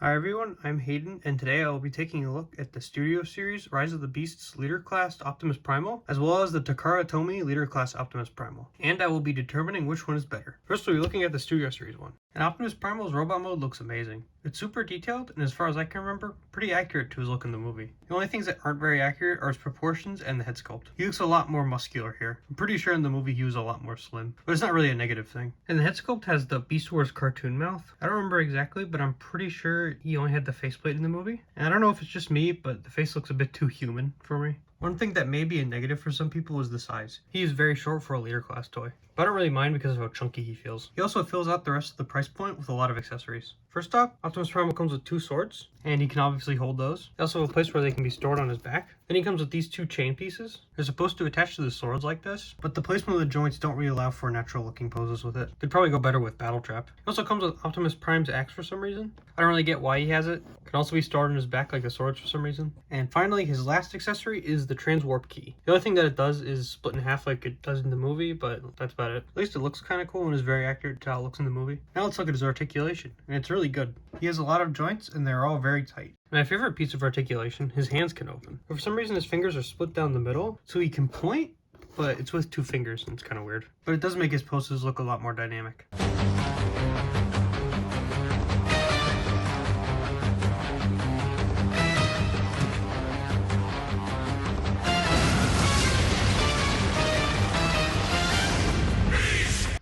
Hi everyone, I'm Hayden, and today I will be taking a look at the Studio Series Rise of the Beasts Leader Class Optimus Primal, as well as the Takara Leader Class Optimus Primal, and I will be determining which one is better. First we'll be looking at the Studio Series one. And Optimus Primal's robot mode looks amazing. It's super detailed, and as far as I can remember, pretty accurate to his look in the movie. The only things that aren't very accurate are his proportions and the head sculpt. He looks a lot more muscular here. I'm pretty sure in the movie he was a lot more slim, but it's not really a negative thing. And the head sculpt has the Beast Wars cartoon mouth. I don't remember exactly, but I'm pretty sure he only had the faceplate in the movie. And I don't know if it's just me, but the face looks a bit too human for me. One thing that may be a negative for some people is the size. He is very short for a leader class toy, but I don't really mind because of how chunky he feels. He also fills out the rest of the price point with a lot of accessories. First off, Optimus Primal comes with two swords, and he can obviously hold those. They also have a place where they can be stored on his back. Then he comes with these two chain pieces. They're supposed to attach to the swords like this, but the placement of the joints don't really allow for natural looking poses with it. They'd probably go better with Battle Trap. It also comes with Optimus Prime's axe for some reason. I don't really get why he has it. It can also be stored on his back like the swords for some reason. And finally, his last accessory is the Transwarp Key. The only thing that it does is split in half like it does in the movie, but that's about it. At least it looks kind of cool and is very accurate to how it looks in the movie. Now let's look at his articulation, and it's really good. He has a lot of joints and they're all very tight. My favorite piece of articulation, his hands can open. But for some reason his fingers are split down the middle, so he can point, but it's with two fingers and it's kind of weird. But it does make his poses look a lot more dynamic.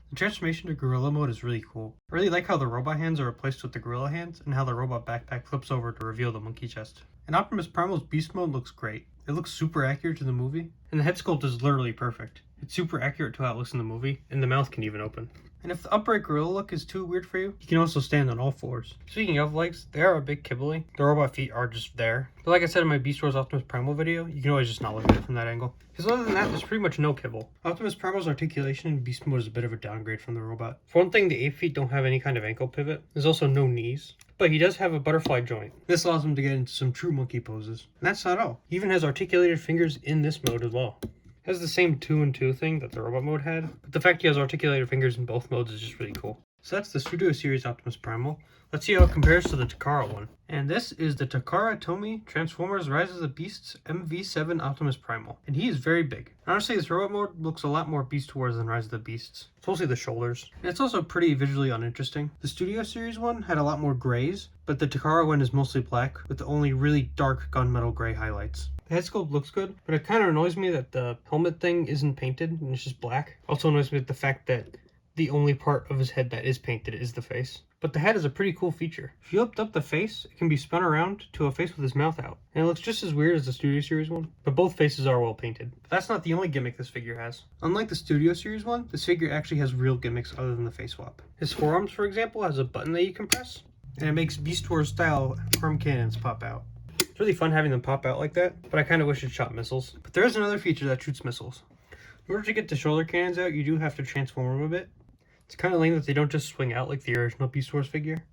The transformation to gorilla mode is really cool. I really like how the robot hands are replaced with the gorilla hands and how the robot backpack flips over to reveal the monkey chest. And Optimus Primal's beast mode looks great. It looks super accurate to the movie, and the head sculpt is literally perfect. It's super accurate to how it looks in the movie, and the mouth can even open. And if the upright gorilla look is too weird for you, you can also stand on all fours. Speaking of legs, they are a bit kibbly. The robot feet are just there. But like I said in my Beast Wars Optimus Primal video, you can always just not look at it from that angle. Because other than that, there's pretty much no kibble. Optimus Primal's articulation in beast mode is a bit of a downgrade from the robot. For one thing, the ape feet don't have any kind of ankle pivot. There's also no knees. But he does have a butterfly joint. This allows him to get into some true monkey poses. And that's not all. He even has articulated fingers in this mode as well. Has the same 2 and 2 thing that the robot mode had, but the fact he has articulated fingers in both modes is just really cool. So that's the Studio Series Optimus Primal. Let's see how it compares to the Takara one. And this is the Takara Transformers Rise of the Beasts MV7 Optimus Primal. And he is very big. Honestly, this robot mode looks a lot more Beast Wars than Rise of the Beasts. It's mostly the shoulders. And it's also pretty visually uninteresting. The Studio Series one had a lot more grays, but the Takara one is mostly black with only really dark gunmetal gray highlights. The head sculpt looks good, but it kind of annoys me that the helmet thing isn't painted and it's just black. Also annoys me the fact that the only part of his head that is painted is the face. But the head is a pretty cool feature. If you lift up the face, it can be spun around to a face with his mouth out. And it looks just as weird as the Studio Series one, but both faces are well painted. But that's not the only gimmick this figure has. Unlike the Studio Series one, this figure actually has real gimmicks other than the face swap. His forearms, for example, has a button that you can press, and it makes Beast Wars style arm cannons pop out. It's really fun having them pop out like that, but I kind of wish it shot missiles. But there is another feature that shoots missiles. In order to get the shoulder cannons out, you do have to transform them a bit. It's kind of lame that they don't just swing out like the original Beast Wars figure.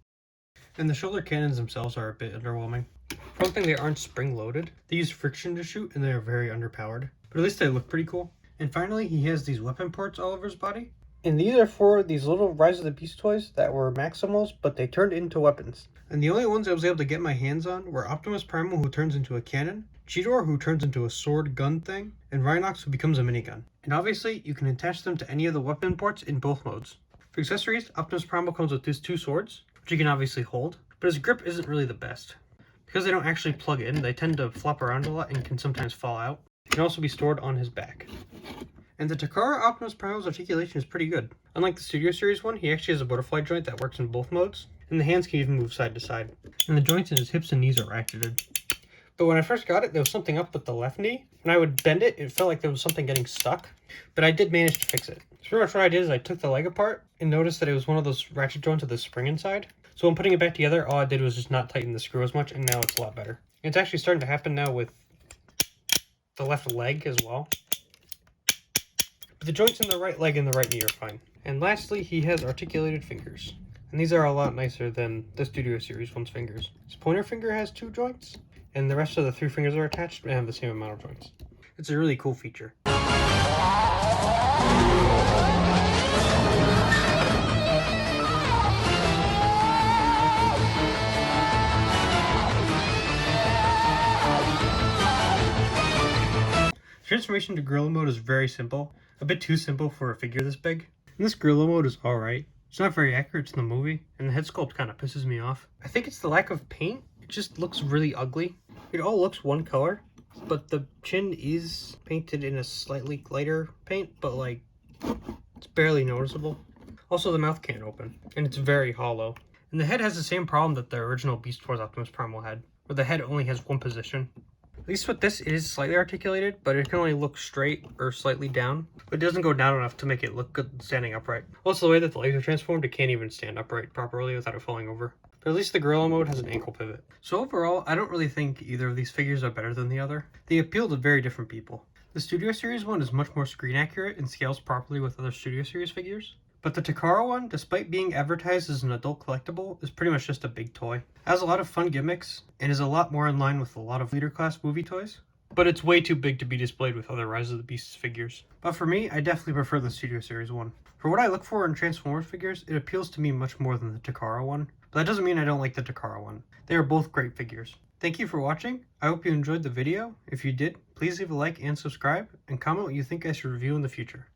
And the shoulder cannons themselves are a bit underwhelming. For one thing, they aren't spring-loaded. They use friction to shoot, and they are very underpowered. But at least they look pretty cool. And finally, he has these weapon ports all over his body. And these are for these little Rise of the Beast toys that were Maximals, but they turned into weapons. And the only ones I was able to get my hands on were Optimus Primal, who turns into a cannon, Cheetor, who turns into a sword gun thing, and Rhinox, who becomes a minigun. And obviously, you can attach them to any of the weapon ports in both modes. For accessories, Optimus Primal comes with these two swords, which you can obviously hold, but his grip isn't really the best. Because they don't actually plug in, they tend to flop around a lot and can sometimes fall out. They can also be stored on his back. And the Takara Optimus Primal's articulation is pretty good. Unlike the Studio Series one, he actually has a butterfly joint that works in both modes, and the hands can even move side to side. And the joints in his hips and knees are ratcheted. But when I first got it, there was something up with the left knee. When I would bend it, it felt like there was something getting stuck, but I did manage to fix it. So pretty much what I did is I took the leg apart and noticed that it was one of those ratchet joints with a spring inside. So when putting it back together, all I did was just not tighten the screw as much, and now it's a lot better. And it's actually starting to happen now with the left leg as well. But the joints in the right leg and the right knee are fine. And lastly, he has articulated fingers. And these are a lot nicer than the Studio Series one's fingers. His pointer finger has 2 joints, and the rest of the 3 fingers are attached and have the same amount of joints. It's a really cool feature. transformation to gorilla mode is very simple, a bit too simple for a figure this big. And this gorilla mode is alright. It's not very accurate to the movie, and the head sculpt kind of pisses me off. I think it's the lack of paint. It just looks really ugly. It all looks one color, but the chin is painted in a slightly lighter paint, but like, it's barely noticeable. Also, the mouth can't open, and it's very hollow. And the head has the same problem that the original Beast Wars Optimus Primal had, where the head only has one position. At least with this, it is slightly articulated, but it can only look straight or slightly down. But it doesn't go down enough to make it look good standing upright. Also, the way that the legs are transformed, it can't even stand upright properly without it falling over. But at least the gorilla mode has an ankle pivot. So overall, I don't really think either of these figures are better than the other. They appeal to very different people. The Studio Series one is much more screen accurate and scales properly with other Studio Series figures. But the Takara one, despite being advertised as an adult collectible, is pretty much just a big toy. It has a lot of fun gimmicks, and is a lot more in line with a lot of leader class movie toys. But it's way too big to be displayed with other Rise of the Beasts figures. But for me, I definitely prefer the Studio Series one. For what I look for in Transformers figures, it appeals to me much more than the Takara one. But that doesn't mean I don't like the Takara one. They are both great figures. Thank you for watching. I hope you enjoyed the video. If you did, please leave a like and subscribe, and comment what you think I should review in the future.